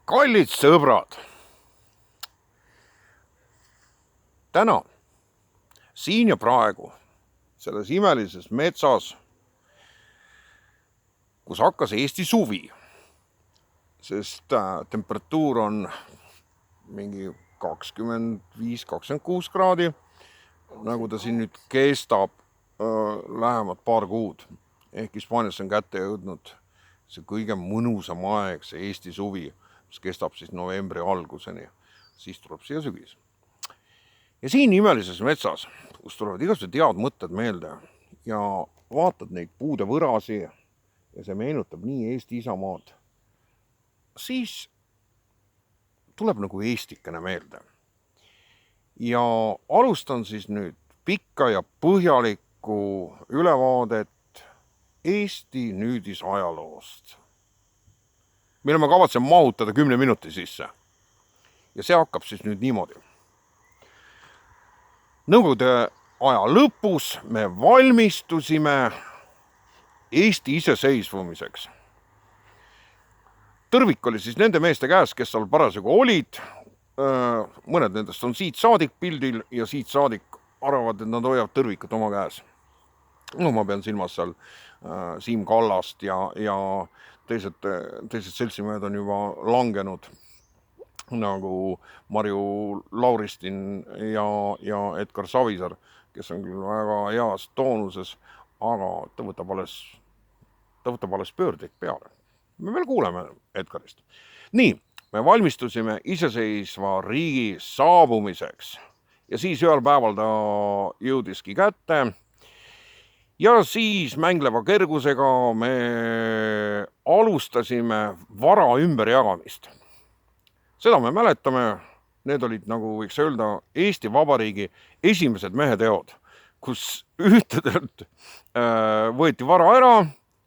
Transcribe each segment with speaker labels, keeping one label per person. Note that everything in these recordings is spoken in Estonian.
Speaker 1: Kallid sõbrad, täna, siin ja praegu, selles imelises metsas, kus hakkas Eesti suvi, sest temperatuur on mingi 25-26 kraadi, nagu ta siin nüüd kestab lähemad paar kuud. Ehk Hispaanias on kätte jõudnud see kõige mõnusam aeg, see Eesti suvi, mis kestab siis novembri alguseni. Siis tuleb siia sügis. Ja siin imelises metsas, kus tulevad igasugused head mõtted meelde ja vaatad neid puude võrasi ja see meenutab nii Eesti isamaad, siis tuleb nagu eestikene meelde. Ja alustan siis nüüd pikka ja põhjalikku ülevaadet Eesti nüüdisajaloost, mille ma kavatsen mahutada 10 minuti sisse. Ja see hakkab siis nüüd niimoodi. Nõukogude aja lõpus me valmistusime Eesti iseseisvumiseks. Tõrvik oli siis nende meeste käes, kes seal parasjagu olid. Mõned nendest on siit saadik pildil ja siit saadik arvavad, et nad hoiavad tõrvikut oma käes. No ma pean silmas seal Siim Kallast ja teised seltsimehed on juba langenud, nagu Marju Lauristin ja Edgar Savisaar, kes on küll väga heas toonuses, aga ta võtab alles pöördeid peale. Me veel kuuleme Edgarist. Nii, me valmistusime iseseisva riigi saabumiseks ja siis ühel päeval ta jõudiski kätte. Ja siis mängleva kergusega me alustasime vara ümberjagamist. Seda me mäletame, need olid, nagu võiks öelda, Eesti Vabariigi esimesed meheteod, kus ühtedelt võeti vara ära,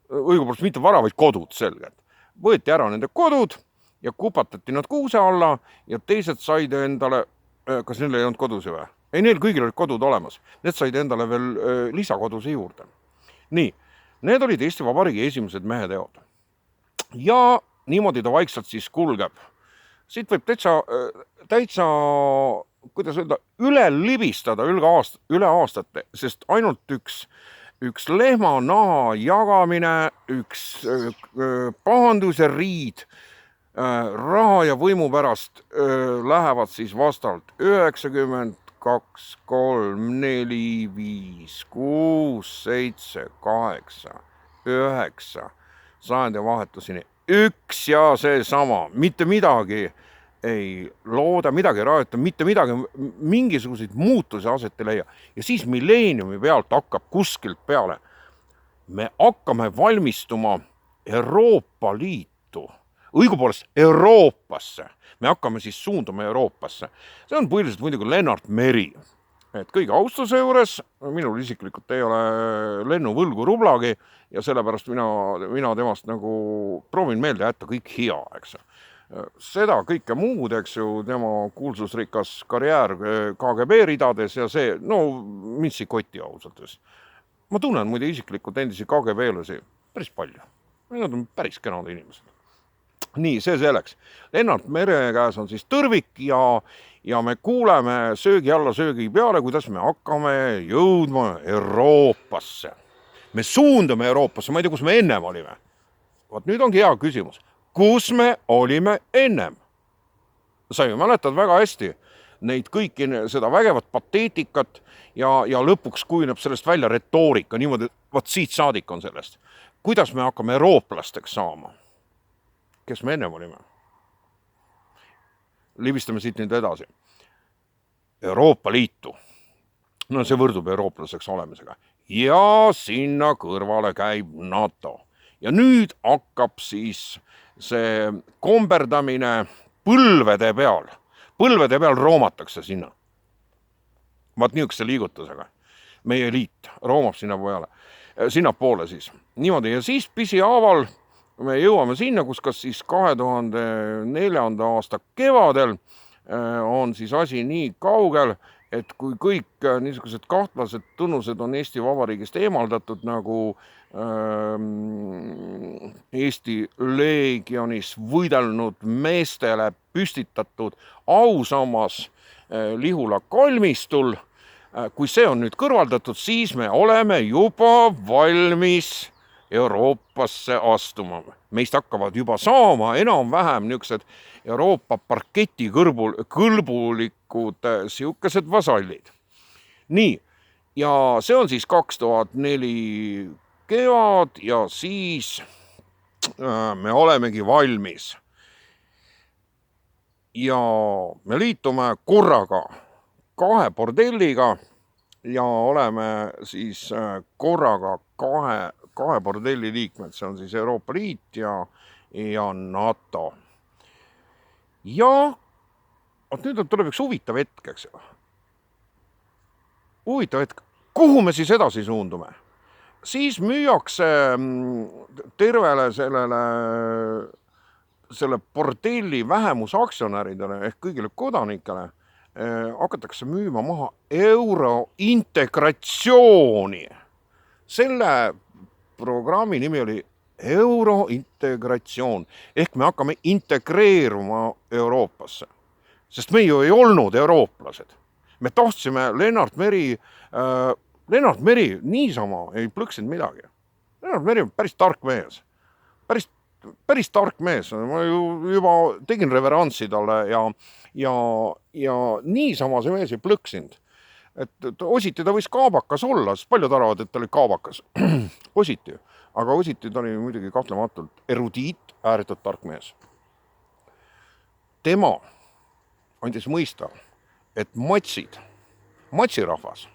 Speaker 1: õigupoolest mitte vara, vaid kodud selgelt. Võeti ära nende kodud ja kupatati nad kuuse alla ja teised said endale, kas neil ei olnud kodusi või? Ei, neil kõigil olid kodud olemas. Need said endale veel lisakoduse juurde. Nii, need olid Eesti Vabariigi esimesed meheteod. Ja niimoodi ta vaikselt siis kulgeb. Siit võib täitsa, kuidas öelda, üle libistada üle aastate, sest ainult üks lehmanaha jagamine, üks pahanduse riid, raha ja võimu pärast lähevad siis vastavalt 90, 2, 3, 4, 5, 6, 7, 8, 9, sajandi vahetuseni. Üks ja see sama, mitte midagi ei looda, midagi ei rajuta, mitte midagi, mingisuguseid muutusi aset ei leia. Ja siis milleeniumi pealt hakkab kuskilt peale. Me hakkame valmistuma Euroopa Liitu, õigupoolest Euroopasse. Me hakkame siis suunduma Euroopasse. See on põhiliselt muidugi Lennart Meri. Et kõige austuse juures, minul isiklikult ei ole lennuvõlgu rublagi ja sellepärast mina temast nagu proovin meelde jätta kõik hea, eks. Seda kõike muud, eks ju, tema kuulsusrikas karjäär KGB ridades ja see, no mind ei koti ausalt. Ma tunnen muide isiklikult endisi KGB-lasi päris palju. Nad on päris kenad inimesed. Nii, see selleks. Lennart Mere käes on siis tõrvik ja me kuuleme söögi alla söögi peale, kuidas me hakkame jõudma Euroopasse. Me suundume Euroopasse, ma ei tea, kus me ennem olime. Vaat nüüd ongi hea küsimus. Kus me olime ennem? Sa ju mäletad väga hästi neid kõiki seda vägevat pateetikat ja lõpuks kujuneb sellest välja retoorika, niimoodi, vaat siit saadik on sellest. Kuidas me hakkame eurooplasteks saama? Kes me ennem olime? Libistame siit nüüd edasi. Euroopa Liitu. No see võrdub eurooplaseks olemisega. Ja sinna kõrvale käib NATO. Ja nüüd hakkab siis see komberdamine põlvede peal. Põlvede peal roomatakse sinna. Vaat niisuguse liigutusega. Meie liit roomab sinna poole siis. Niimoodi ja siis pisihaaval me jõuame sinna, kus kas siis 2004. aasta kevadel on siis asi nii kaugel, et kui kõik niisugused kahtlased tunnused on Eesti Vabariigist eemaldatud, nagu Eesti Leegionis võidelnud meestele püstitatud ausammas Lihula kalmistul, kui see on nüüd kõrvaldatud, siis me oleme juba valmis Euroopasse astuma. Meist hakkavad juba saama enam-vähem niisugused Euroopa parketi kõlbulikud siukesed vasallid. Nii, ja see on siis 2004 kevad ja siis me olemegi valmis. Ja me liitume korraga 2 bordelliga ja oleme siis korraga kahe bordelli liikmed, see on siis Euroopa Liit ja NATO. Ja nüüd tuleb üks huvitav hetk, eks ju. Huvitav hetk, kuhu me siis edasi suundume? Siis müüakse tervele selle bordelli vähemusaktsionäridele ehk kõigile kodanikele hakatakse müüma maha eurointegratsiooni. Selle programmi nimi oli eurointegratsioon ehk me hakkame integreeruma Euroopasse. Sest me ju ei olnud eurooplased. Me tahtsime Lennart Meri niisama ei plõksinud midagi. Lennart Meri on päris tark mees. Päris tark mees. Ma juba tegin reverantsi talle ja niisama see mees ei plõksinud. Et Ositi ta võis kaabakas olla, sest paljud arvavad, et ta oli kaabakas. Ositi. Aga Ositi ta oli muidugi kahtlematult erudiit, ääretult tark mees. Tema andis mõista, et matsirahvas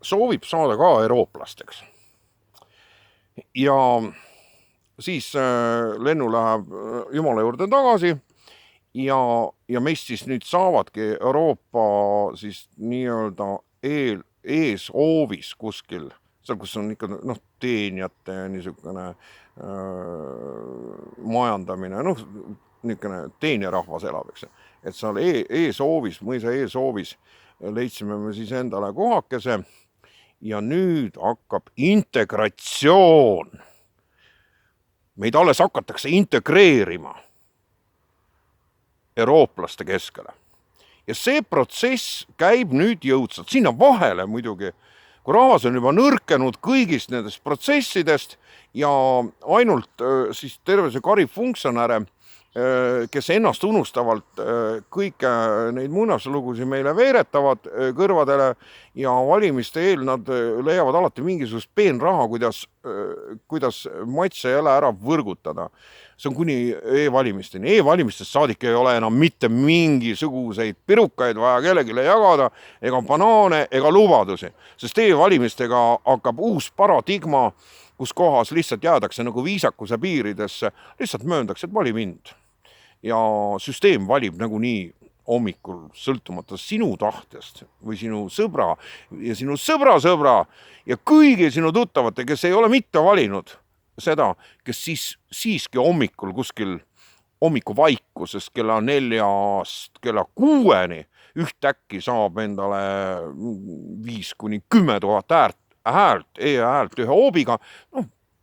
Speaker 1: soovib saada ka eurooplasteks. Ja siis lennu läheb Jumala juurde tagasi ja meist siis nüüd saavadki Euroopa siis nii-öelda eeshoovis kuskil, seal kus on ikka teenijate niisugune majandamine, niisugune teenjarahvas elab, eks. Et seal eeshoovis, mõisa eeshoovis leidsime me siis endale kohakese ja nüüd hakkab integratsioon. Meid alles hakatakse integreerima eurooplaste keskele. Ja see protsess käib nüüd jõudsalt. Sinna vahele muidugi, kui rahvas on juba nõrkenud kõigist nendest protsessidest ja ainult siis terve see kari funktsionäre, kes ennast unustavalt kõike neid muinaslugusid meile veeretavad kõrvadele ja valimiste eel nad leiavad alati mingisugust peenraha, kuidas matse jälle ära võrgutada. See on kuni e-valimisteni. E-valimistest saadik ei ole enam mitte mingisuguseid pirukaid vaja kellelegi jagada, ega banaane, ega lubadusi. Sest e-valimistega hakkab uus paradigma, kus kohas lihtsalt jäädakse nagu viisakuse piiridesse, lihtsalt mööndakse, et vali mind. Ja süsteem valib nagu nii hommikul sõltumata sinu tahtest või sinu sõbra ja sinu sõbra ja kõigi sinu tuttavate, kes ei ole mitte valinud seda, kes siiski hommikul kuskil hommikuvaikuses kella 4-st kella 6-ni ühtäkki saab endale 5-10 000 häält, e-häält ühe hoobiga,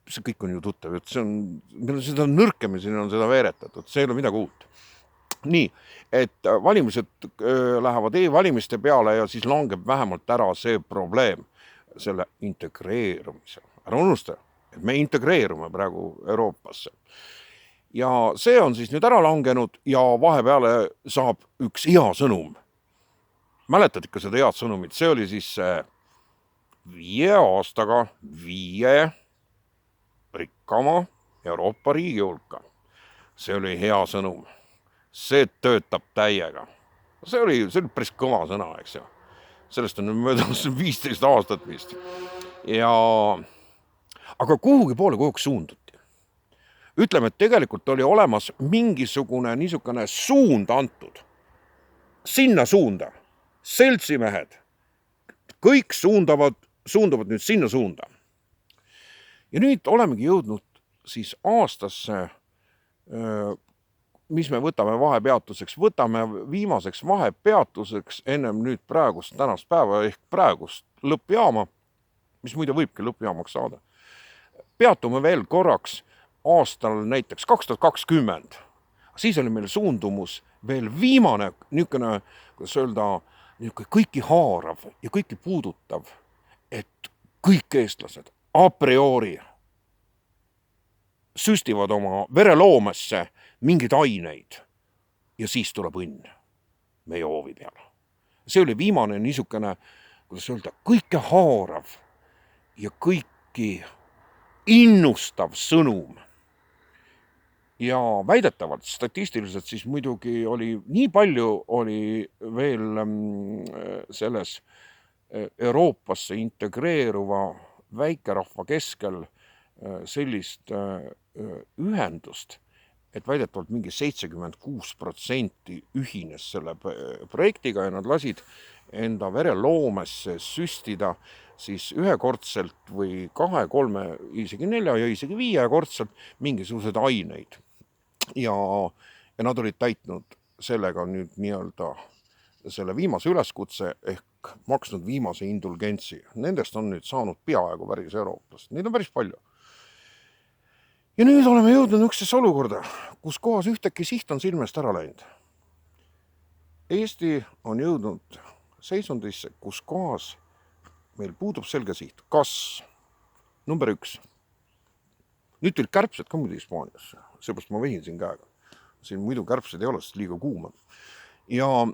Speaker 1: see kõik on ju tuttav, et seda nõrkemisi on seda veeretatud, see ei ole midagi uut. Nii, et valimised lähevad e-valimiste peale ja siis langeb vähemalt ära see probleem selle integreerumise. Ära unusta, et me integreerume praegu Euroopasse. Ja see on siis nüüd ära langenud ja vahepeale saab üks hea sõnum. Mäletad ikka seda head sõnumit? See oli siis 5 aastaga 5 rikkama Euroopa riigi hulka. See oli hea sõnum. See töötab täiega. See oli päris kõva sõna, eks ju. Sellest on möödas 15 aastat vist. Aga kuhugi poole kogu suunduti. Ütleme, et tegelikult oli olemas mingisugune niisugune suund antud. Sinna suunda. Seltsimehed. Kõik suunduvad nüüd sinna suunda. Ja nüüd olemegi jõudnud siis aastasse mis me võtame vahepeatuseks? Võtame viimaseks vahepeatuseks ennem nüüd praegust tänast päeva ehk praegust lõppjaama, mis muide võibki lõppjaamaks saada. Peatume veel korraks aastal näiteks 2020. Siis oli meil suundumus veel viimane niisugune, kuidas öelda, kõiki haarav ja kõiki puudutav, et kõik eestlased a priori süstivad oma vereloomesse mingeid aineid ja siis tuleb õnn meie hoovi peale. See oli viimane niisugune, kuidas öelda, kõike haarav ja kõiki innustav sõnum. Ja väidetavalt statistiliselt siis muidugi oli, nii palju oli veel selles Euroopasse integreeruva väikerahva keskel sellist ühendust, et väidetavalt mingi 76% ühines selle projektiga ja nad lasid enda vereloomesse süstida siis ühekordselt või 2, 3, isegi 4 ja isegi 5-kordselt mingisuguseid aineid. Ja nad olid täitnud sellega nüüd nii-öelda selle viimase üleskutse ehk maksnud viimase indulgentsi. Nendest on nüüd saanud peaaegu päris eurooplast. Neid on päris palju. Ja nüüd oleme jõudnud niisugusesse olukorda, kus kohas ühteki siht on silmest ära läinud. Eesti on jõudnud seisundisse, kus kohas meil puudub selge siht. Kas? Number 1. Nüüd tulid kärbsed ka muidu Hispaaniasse. Seepärast ma vehin siin käega. Siin muidu kärbsed ei ole, sest liiga kuum on. Ja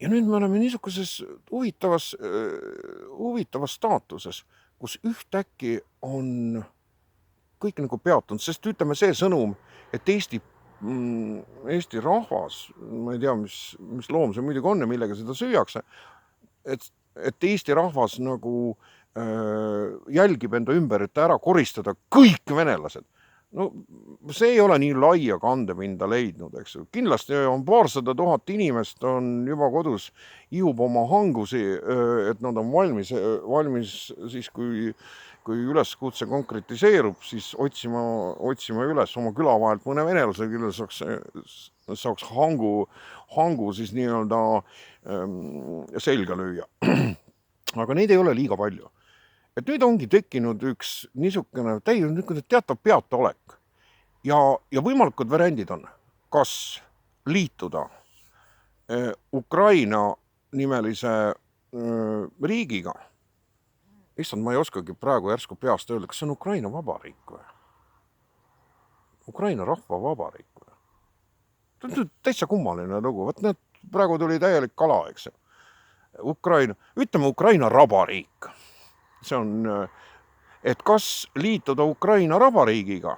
Speaker 1: nüüd me oleme niisuguses huvitavas staatuses, kus ühtäkki on kõik nagu peatunud, sest ütleme see sõnum, et Eesti rahvas, ma ei tea, mis loom see muidugi on ja millega seda süüakse, et Eesti rahvas nagu jälgib enda ümber, et ära koristada kõik venelased. No see ei ole nii laia kandepinda leidnud, eks. Kindlasti on 200 000 inimest on juba kodus, ihub oma hangusi, et nad on valmis siis, kui üleskutse konkretiseerub, siis otsima üles oma küla vahelt mõne venelase, küll saaks hangu siis nii-öelda selga lüüa. Aga neid ei ole liiga palju. Et nüüd ongi tekkinud üks niisugune teatav peataolek ja võimalikud variandid on, kas liituda Ukraina nimelise riigiga. Issand, ma ei oskagi praegu järsku peast öelda, kas see on Ukraina vabariik või? Ukraina rahva vabariik või? See on täitsa kummaline lugu. Praegu tuli täielik kala, eks. Ütleme Ukraina rabariik. See on, et kas liituda Ukraina rabariigiga,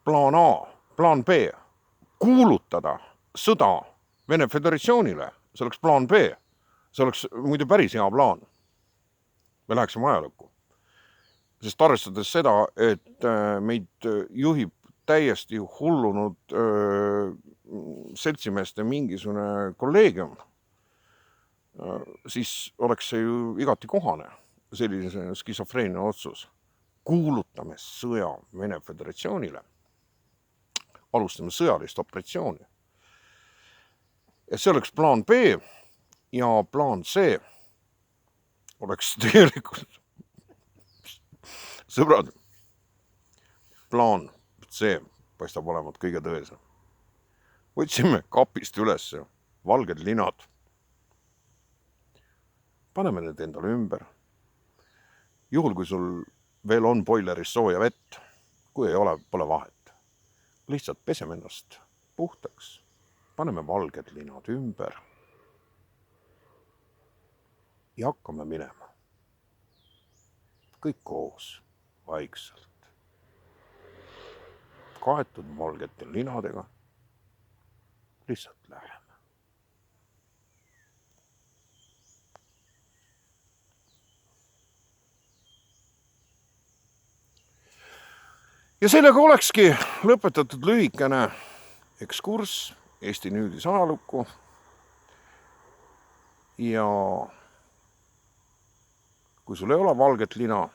Speaker 1: plaan A, plaan B, kuulutada sõda Vene Föderatsioonile, see oleks plaan B, see oleks muidu päris hea plaan. Me läheksime ajalukku. Sest arvestades seda, et meid juhib täiesti hullunud seltsimeeste mingisugune kolleegium, siis oleks see ju igati kohane, sellise skisofreenia otsus. Kuulutame sõja Vene Föderatsioonile, alustame sõjalist operatsiooni. Ja see oleks plaan B ja plaan C oleks tegelikult, sõbrad, plaan C paistab olevat kõige tõesem. Võtsime kapist üles valged linad, paneme need endale ümber. Juhul, kui sul veel on boileris sooja vett, kui ei ole, pole vahet. Lihtsalt peseme ennast puhtaks, paneme valged linad ümber ja hakkame minema. Kõik koos, vaikselt. Kaetud valgete linadega, lihtsalt läheme. Ja sellega olekski lõpetatud lühikene ekskurss Eesti nüüdis ajalukku. Ja kui sul ei ole valget lina,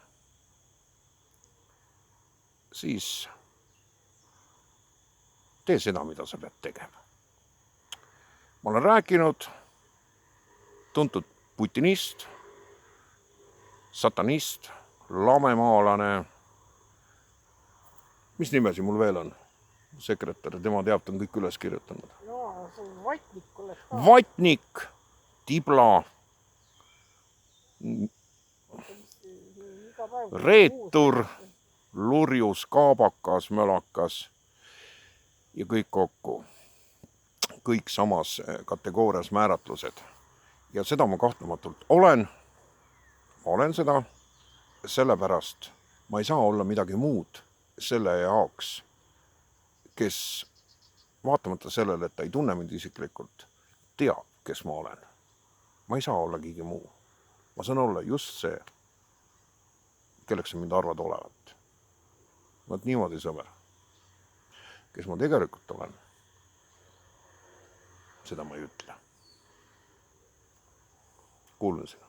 Speaker 1: siis tee seda, mida sa pead tegema. Ma olen rääkinud tuntud putinist, satanist, lamemaalane. Mis nimesi mul veel on? Sekretär, tema teab, ta on kõik üles kirjutanud.
Speaker 2: Jaa, see vatnik oleks ka.
Speaker 1: Vatnik, tibla, reetur, lurjus, kaabakas, mölakas ja kõik kokku. Kõik samas kategoorias määratlused. Ja seda ma kahtlematult olen. Ma olen seda, sellepärast ma ei saa olla midagi muud selle jaoks, kes vaatamata sellele, et ta ei tunne mind isiklikult, teab, kes ma olen. Ma ei saa olla keegi muu. Ma saan olla just see, kelleks sa mind arvad olevat. Vaat niimoodi, sõber. Kes ma tegelikult olen, seda ma ei ütle. Kuulun sina.